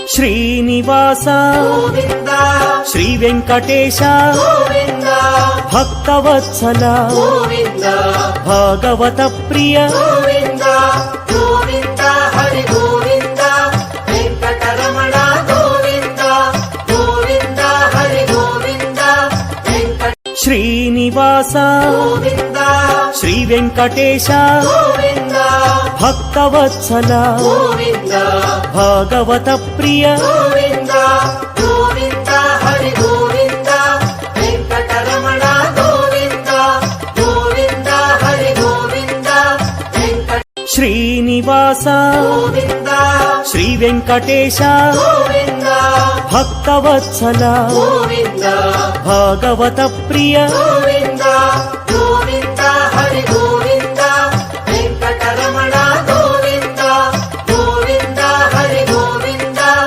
Srinivasa Govinda Shri Venkatesha Govinda Bhaktavatsala Govinda Bhagavata Priya Govinda Govinda Hari Govinda Venkataramana Govinda Govinda Hari Govinda Srinivasa Govinda Shri Venkatesha Govinda Bhaktavatsala Govinda Bhagavata Priya Govinda Govinda Hari Govinda Venkataramana Govinda Govinda Hari Govinda Srinivasa Govinda Shri Venkatesha Govinda Bhaktavatsala Govinda Bhagavata Priya Govinda